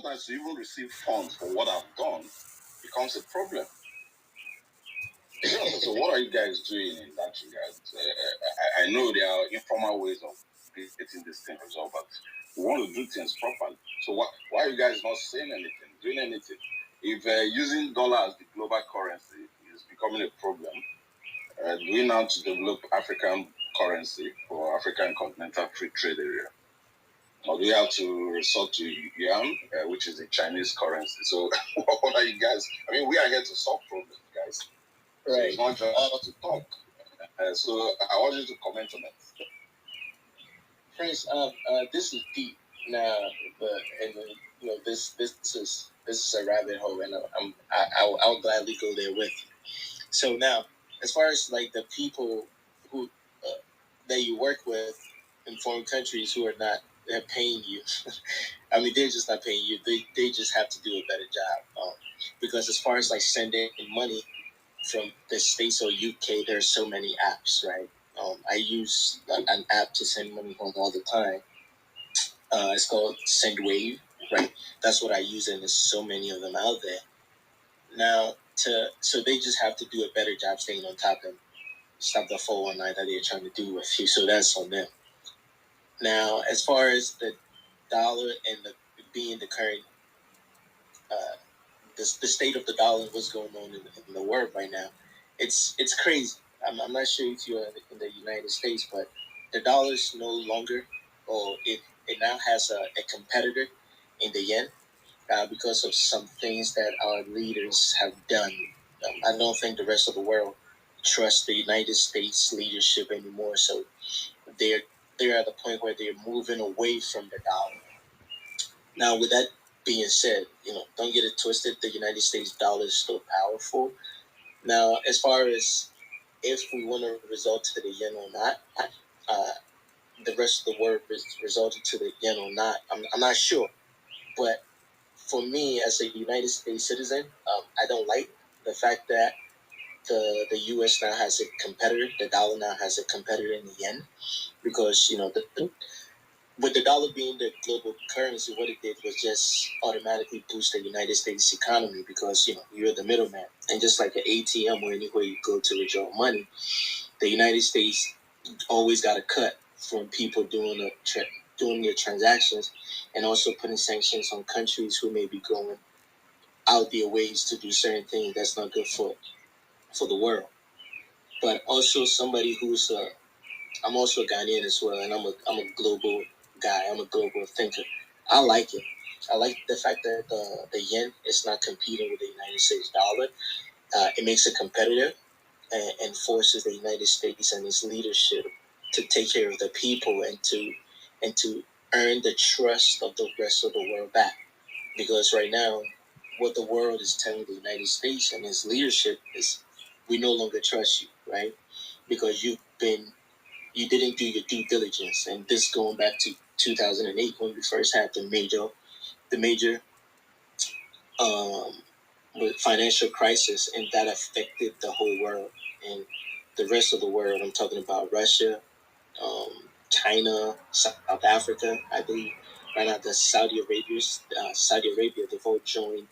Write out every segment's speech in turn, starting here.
sometimes to even receive funds for what I've done becomes a problem. So what are you guys doing in that regard? I know there are informal ways of getting this thing resolved, but we want to do things properly. So why are you guys not saying anything, doing anything? If using dollar as the global currency is becoming a problem, do we now to develop African currency for African continental free trade area? Or do we have to resort to yuan, which is the Chinese currency? So what are you guys? I mean, we are here to solve problems, guys. So it's not just to talk. So I want you to comment on that. Prince, this is deep now, but this is a rabbit hole, and I'll gladly go there with you. So now, as far as like the people who that you work with in foreign countries who are not paying you, I mean they're just not paying you. They just have to do a better job, because as far as like sending money from the States or UK, there's so many apps, right? I use an app to send money home all the time. It's called SendWave, right? That's what I use, and there's so many of them out there. Now, so they just have to do a better job staying on top and stop the 419 that they're trying to do with you. So that's on them. Now, as far as the dollar and being the current, the state of the dollar and what's going on in the world right now, it's crazy. I'm not sure if you're in the United States, but the dollar's no longer, or it now has a competitor in the yen, because of some things that our leaders have done. I don't think the rest of the world trusts the United States leadership anymore. So they're at the point where they're moving away from the dollar. Now, with that being said, don't get it twisted. The United States dollar is still powerful. Now, as far as if we want to result to the yen or not, uh, the rest of the world resulted to the yen or not, I'm not sure. But for me, as a United States citizen, I don't like the fact that the U.S. now has a competitor. The dollar now has a competitor in the yen, because with the dollar being the global currency, what it did was just automatically boost the United States economy, because you're the middleman, and just like an ATM or anywhere you go to withdraw money, the United States always got a cut from people doing their transactions, and also putting sanctions on countries who may be going out their ways to do certain things that's not good for the world. But also somebody who's I'm also a Ghanaian as well, and I'm a global guy. I'm a global thinker. I like it. I like the fact that the yen is not competing with the United States dollar. It makes it competitive, and forces the United States and its leadership to take care of the people, and to earn the trust of the rest of the world back. Because right now, what the world is telling the United States and its leadership is, we no longer trust you, right? Because you didn't do your due diligence, and this going back to 2008 when we first had the major um, financial crisis, and that affected the whole world and the rest of the world. I'm talking about Russia, China, South Africa. I believe right now the Saudi Arabia, they've all joined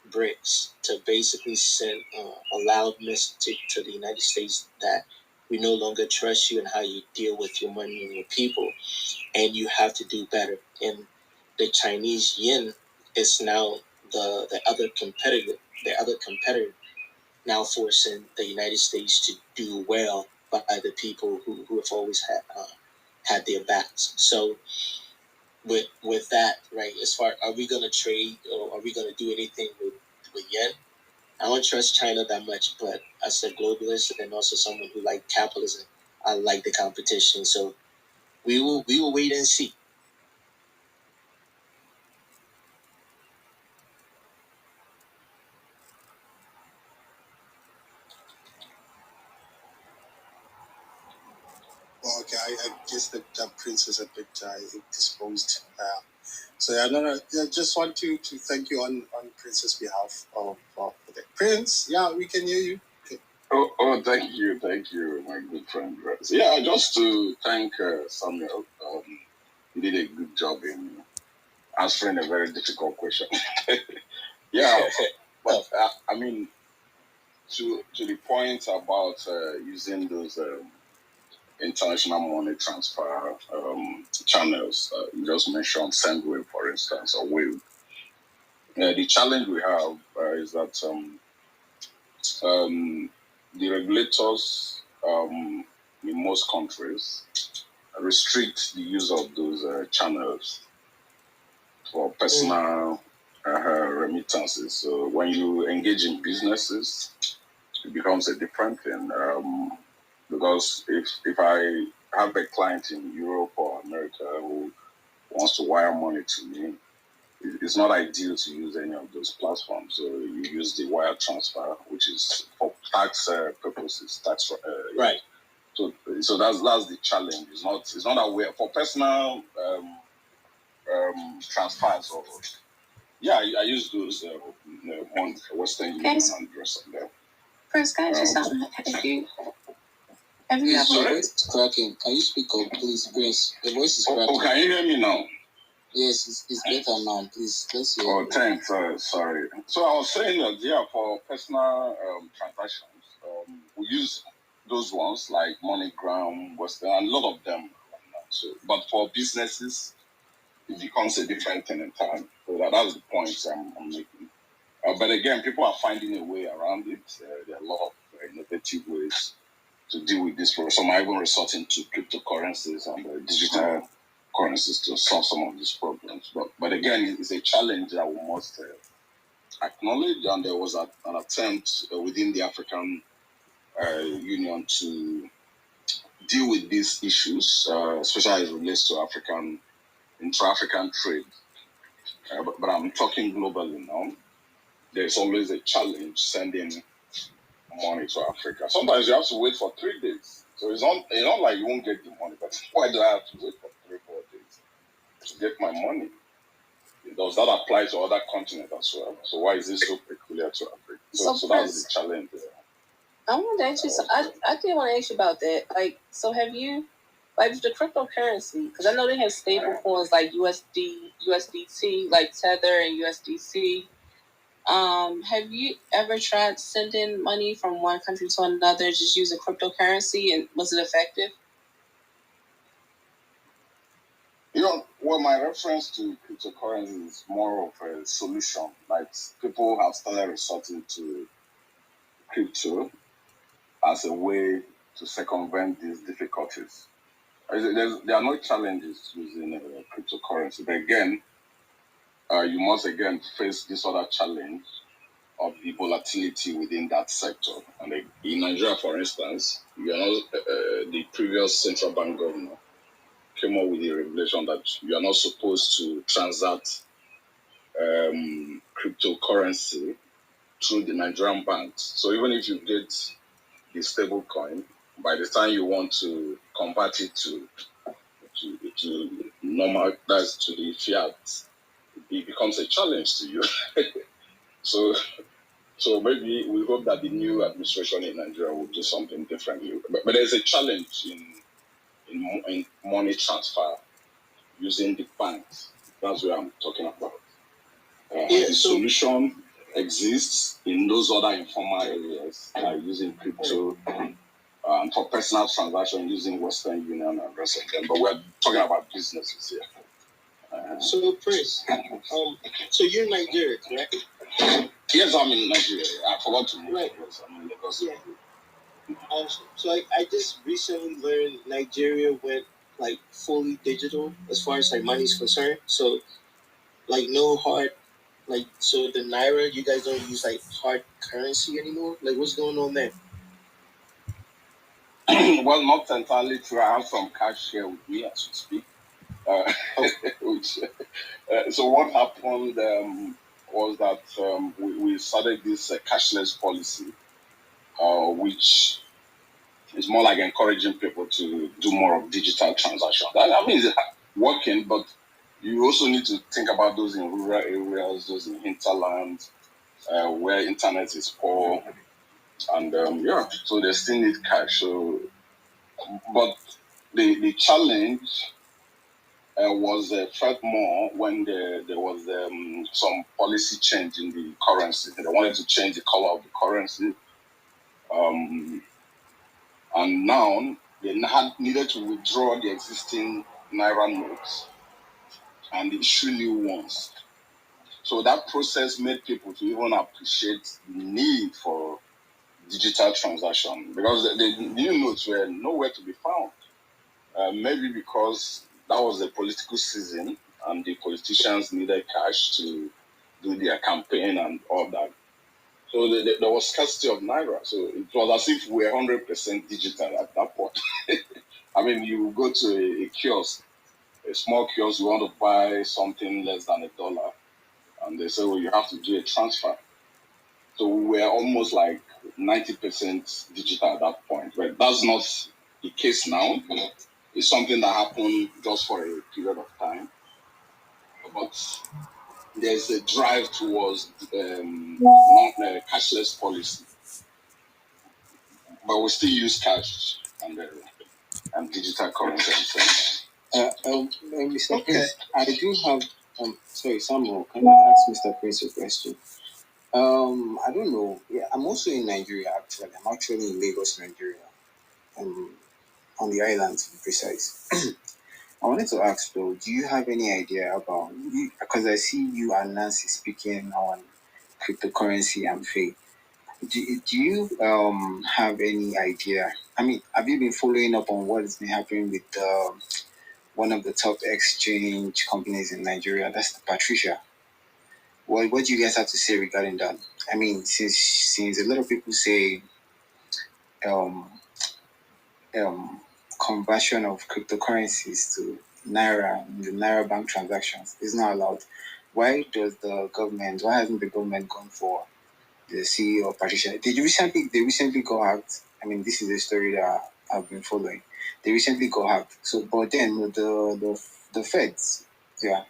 BRICS to basically send a loud message to the United States that we no longer trust you and how you deal with your money and your people, and you have to do better. And the Chinese yen is now the other competitor now, forcing the United States to do well by the people who have always had their backs. So with that, right, as far, are we going to trade, or are we going to do anything with yen? I don't trust China that much, but as a globalist and also someone who like capitalism, I like the competition. So we will wait and see. Well, okay, I guess that Prince is a bit indisposed. So I just want to thank you on Prince's behalf of the Prince. Yeah, we can hear you. Okay. Thank you, my good friend. So, yeah, just to thank Samuel. He did a good job in answering a very difficult question. Yeah, but I mean, to the point about using those international money transfer channels, you just mentioned Sendwave, for instance, or Wave. The challenge we have is that the regulators in most countries restrict the use of those channels for personal remittances. So when you engage in businesses, it becomes a different thing. Because if I have a client in Europe or America who wants to wire money to me, it's not ideal to use any of those platforms. So you use the wire transfer, which is for tax purposes, right. So that's the challenge. It's not that way for personal transfers. Or yeah, I use those on Western Union and the rest of them. Prince, can I say something? Have you ever? Your voice is cracking. Can you speak up, please, Prince? Your voice is cracking. Oh, can you hear me now? Yes, it's better now. Please, let's hear. Oh, thanks. Sorry. So I was saying that for personal transactions, we use those ones like MoneyGram, Western, and a lot of them. So, but for businesses, it becomes a different thing in time. So that's the point I'm making. But again, people are finding a way around it. There are a lot of innovative ways to deal with this. Some are even resorting to cryptocurrencies and digital currencies to solve some of these problems. But again, it's a challenge that we must acknowledge. And there was an attempt within the African Union to deal with these issues, especially as it relates to intra-African trade. But I'm talking globally now. There's always a challenge sending money to Africa. Sometimes you have to wait for 3 days. So it's not like you won't get the money, but why do I have to wait for 3-4 days to get my money? Does that apply to other continents as well? So why is this so peculiar to Africa? So that's the challenge there. I wanted to ask you. I did want to ask you about that. Like, so have you, like, the cryptocurrency? Because I know they have stable coins like USDT, like Tether and USDC. Have you ever tried sending money from one country to another just using cryptocurrency, and was it effective? Well, my reference to cryptocurrency is more of a solution. Like people have started resorting to crypto as a way to circumvent these difficulties. There are no challenges using cryptocurrency, but again, you must again face this other challenge of the volatility within that sector. And in Nigeria, for instance, the previous central bank governor came up with a regulation that you are not supposed to transact cryptocurrency through the Nigerian banks. So even if you get the stable coin, by the time you want to convert it to normal, that's to the fiat, it becomes a challenge to you. So maybe we hope that the new administration in Nigeria will do something differently. But there's a challenge in money transfer using the banks. That's what I'm talking about. The solution exists in those other informal areas, using crypto, for personal transaction using Western Union and the rest of them. But we're talking about businesses here. So, Prince, so you're in Nigeria, correct? Yes, I'm in Nigeria. I forgot to move. Right. Yes, I'm in Lagos. Yeah. So I just recently learned Nigeria went like fully digital as far as like money's concerned. So like no hard, like, so the Naira, you guys don't use like hard currency anymore? Like, what's going on there? Well, not entirely true. I have some cash here with me as we speak. So what happened was that we started this cashless policy, which is more like encouraging people to do more of digital transactions. I mean, it's working, but you also need to think about those in rural areas, those in hinterland, where internet is poor, and so they still need cash. So, but the challenge was felt more when there was some policy change in the currency. They wanted to change the color of the currency. And now they needed to withdraw the existing Naira notes and issue new ones. So that process made people to even appreciate the need for digital transaction, because the new notes were nowhere to be found. Maybe because that was the political season and the politicians needed cash to do their campaign and all that. So there was scarcity of Naira. So it was as if we were 100% digital at that point. I mean, you go to a kiosk, a small kiosk, you want to buy something less than $1, and they say, well, you have to do a transfer. So we were almost like 90% digital at that point. But that's not the case now. It's something that happened just for a period of time. But there's a drive towards cashless policy. But we still use cash and digital currency. Mr. Prince, I do have. Sorry, Samuel. Can I ask Mr. Prince a question? I don't know. Yeah, I'm also in Nigeria. Actually, I'm actually in Lagos, Nigeria. On the island, to be precise. I wanted to ask though, do you have any idea about? Because I see you and Nancy speaking on cryptocurrency and faith. Do you have any idea? I mean, have you been following up on what has been happening with one of the top exchange companies in Nigeria? That's Patricia. What do you guys have to say regarding that? I mean, since a lot of people say um, conversion of cryptocurrencies to Naira, the Naira bank transactions is not allowed, why hasn't the government gone for the CEO of Patricia? They recently got hacked. I mean, this is a story that I've been following. They recently got hacked. So, but then the feds, yeah,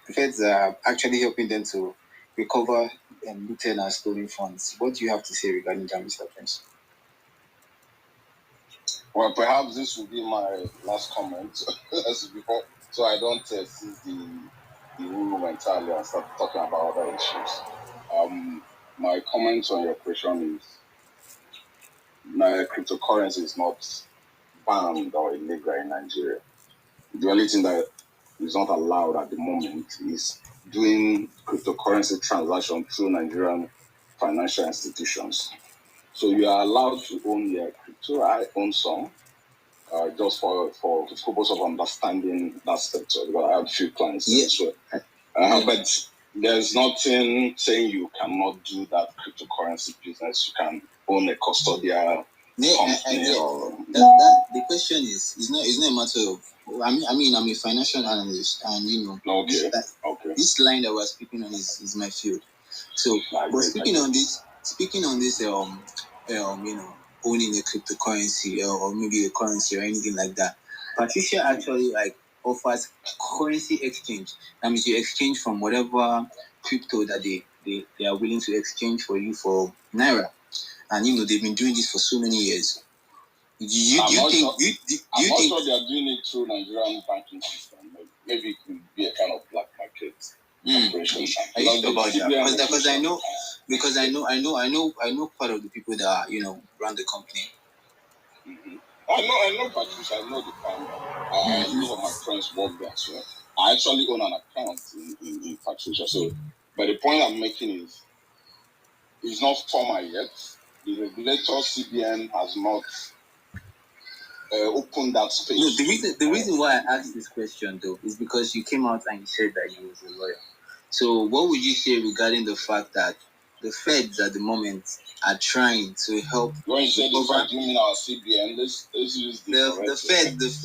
the feds are actually helping them to recover looted and stolen funds. What do you have to say regarding that, Mr. Prince? Well, perhaps this will be my last comment as before, so I don't seize the room entirely and start talking about other issues. My comment on your question is, cryptocurrency is not banned or illegal in Nigeria. The only thing that is not allowed at the moment is doing cryptocurrency transaction through Nigerian financial institutions. So you are allowed to own your crypto. I own some, just for the purpose of understanding that sector, because I have a few clients there as well. But there's nothing saying you cannot do that cryptocurrency business. You can own a custodial company. The question is, it's not a matter of. I mean, I'm a financial analyst, and this line that we're speaking on is my field. So, but speaking on this, owning a cryptocurrency or maybe a currency or anything like that, Patricia actually offers currency exchange. That means you exchange from whatever crypto that they are willing to exchange for you for Naira. And they've been doing this for so many years. I'm not sure they are doing it through Nigerian banking system. Maybe it could be a kind of black market operation. Because I know part of the people that run the company. Mm-hmm. I know Patricia. I know the founder. A lot of my friends work there as well. I actually own an account in Patricia. So, but the point I'm making is, it's not formal yet. The regulator CBN has not opened that space. No, the reason why I asked this question though is because you came out and you said that you was a lawyer. So what would you say regarding the fact that the feds at the moment are trying to help? When you say the feds, you mean our CBN? Let's use the feds,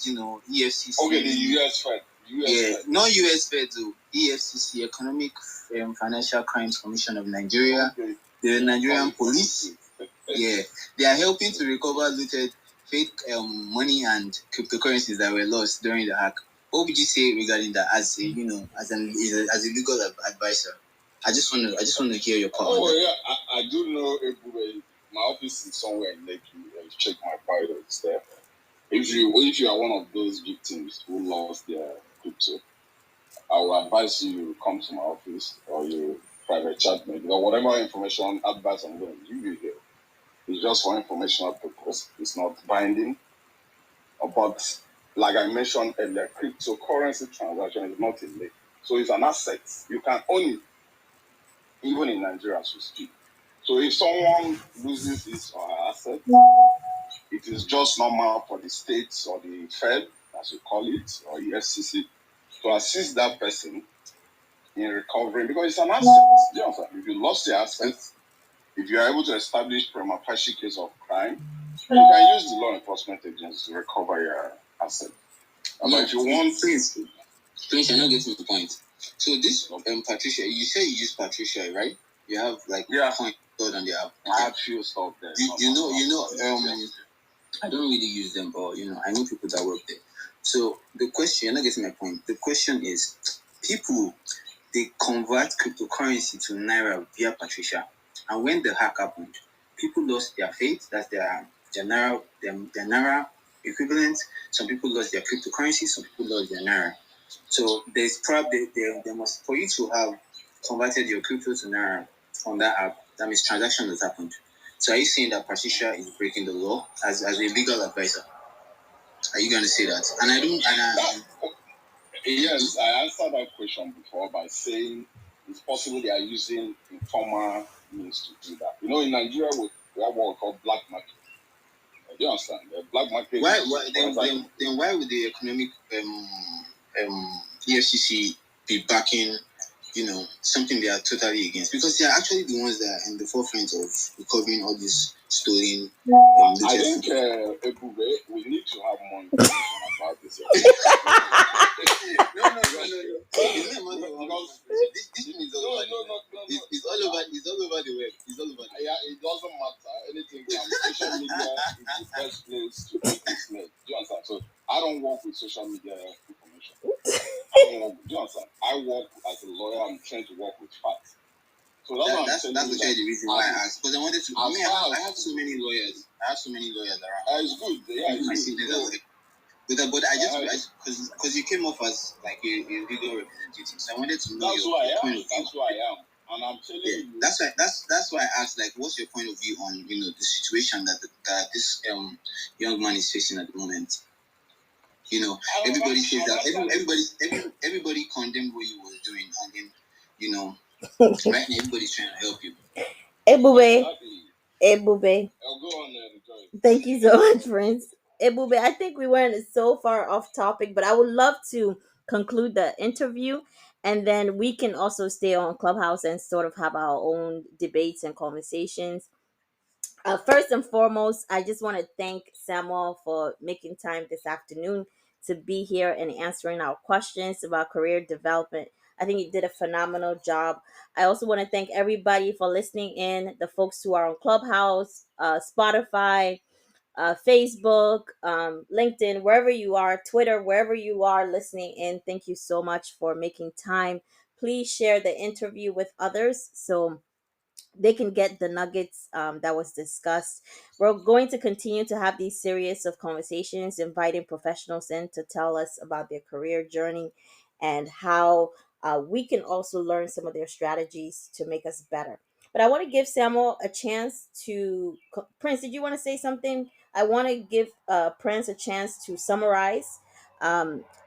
EFCC. Okay, the US Fed. Fed. Not US Fed though. EFCC, Economic Financial Crimes Commission of Nigeria. Okay. The Nigerian Police. They are helping to recover looted fake money and cryptocurrencies that were lost during the hack. What would you say regarding that as a legal advisor? I just want to hear your part. I do know everywhere. My office is somewhere in Lekki. Check my bio, it's there. If you are one of those victims who lost their crypto, I will advise you come to my office or you private chat me. Or whatever information advice I'm going to give you here is just for informational purpose. It's not binding. But like I mentioned earlier, cryptocurrency transaction is not illegal. So it's an asset. You can own it even in Nigeria as we speak. So if someone loses his or her asset, it is just normal for the states or the Fed, as we call it, or EFCC, to assist that person in recovering because it's an asset. Do you understand? If you lost your asset, if you are able to establish prima facie case of crime, you can use the law enforcement agencies to recover your asset. But if you want, please, you're not getting the point. So this Patricia, you say you use Patricia, right? You have like point stored on the app. I have few stuff there. I don't really use them, but I know people that work there. So the question, you're not getting my point. The question is, people they convert cryptocurrency to naira via Patricia, and when the hack happened, people lost their faith. That's their naira equivalent. Some people lost their cryptocurrency. Some people lost their naira. So there's probably there must for you to have converted your crypto to naira on that app. That means transaction has happened. So are you saying that Patricia is breaking the law as a legal advisor? Are you going to say that? And I don't. Yes, I answered that question before by saying it's possible they are using informal means to do that. In Nigeria, we have what we call black market. Do you understand? The black market. Then why would the economic EFCC be backing something they are totally against? Because they are actually the ones that are in the forefront of recovering all these stolen. I think Ebube, we need to have more information about this. No. It's not because this thing is all over. It's all over. It's all over the web. It's all over. Yeah, it doesn't matter. Anything can. Social media is the best place to be misled. Do you understand? So I don't work with social media information. Do you understand? I work as a lawyer. I'm trying to work with facts. So that's actually the reason why I asked. Because I wanted to. I have so many lawyers. around. It's good. Yeah, it's good. But I just because you came off as like a legal representative, so I wanted to know your point of view. That's who I am, and I'm telling you. That's why I asked, like, what's your point of view on the situation that this young man is facing at the moment? Everybody says that everybody condemned what he was doing, and then right now everybody's trying to help you. Ebube. Thank you so much, Prince. Ebube, I think we went so far off topic, but I would love to conclude the interview and then we can also stay on Clubhouse and sort of have our own debates and conversations. First and foremost, I just want to thank Samuel for making time this afternoon to be here and answering our questions about career development. I think you did a phenomenal job. I also want to thank everybody for listening in, the folks who are on Clubhouse, Spotify, Facebook, LinkedIn, wherever you are, Twitter, wherever you are listening in. Thank you so much for making time. Please share the interview with others so they can get the nuggets that was discussed. We're going to continue to have these series of conversations, inviting professionals in to tell us about their career journey and how we can also learn some of their strategies to make us better. But I want to give Samuel a chance to. Prince, did you want to say something? I want to give Prince a chance to summarize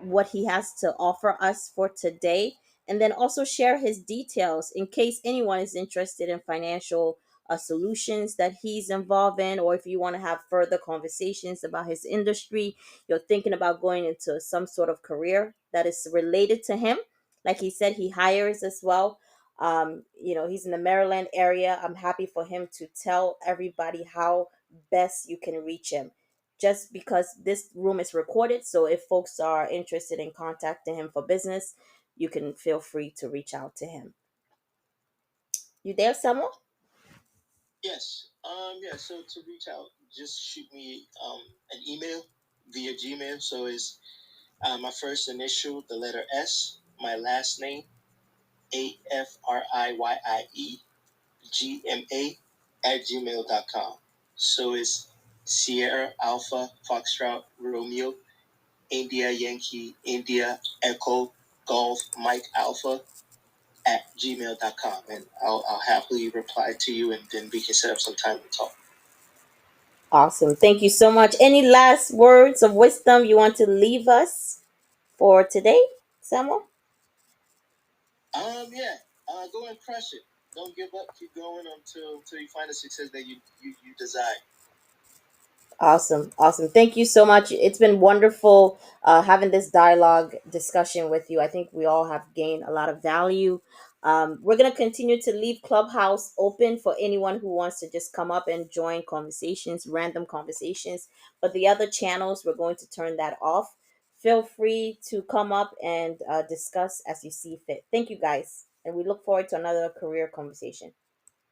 what he has to offer us for today and then also share his details in case anyone is interested in financial solutions that he's involved in, or if you want to have further conversations about his industry, you're thinking about going into some sort of career that is related to him. Like he said, he hires as well. He's in the Maryland area. I'm happy for him to tell everybody how best you can reach him. Just because this room is recorded, so if folks are interested in contacting him for business, you can feel free to reach out to him. You there, Samuel? Yes. So to reach out, just shoot me an email via Gmail. So it's my first initial, the letter S, my last name, AFRIYIE GMA @gmail.com. So it's Sierra Alpha Foxtrot Romeo India Yankee India Echo Golf Mike Alpha at gmail.com, and I'll happily reply to you, and then we can set up some time to talk. Awesome. Thank you so much. Any last words of wisdom you want to leave us for today, Samuel? Yeah. Go and crush it. Don't give up. Keep going until you find the success that you desire. Awesome. Awesome. Thank you so much. It's been wonderful having this dialogue discussion with you. I think we all have gained a lot of value. We're going to continue to leave Clubhouse open for anyone who wants to just come up and join conversations, random conversations. But the other channels, we're going to turn that off. Feel free to come up and discuss as you see fit. Thank you guys. And we look forward to another career conversation.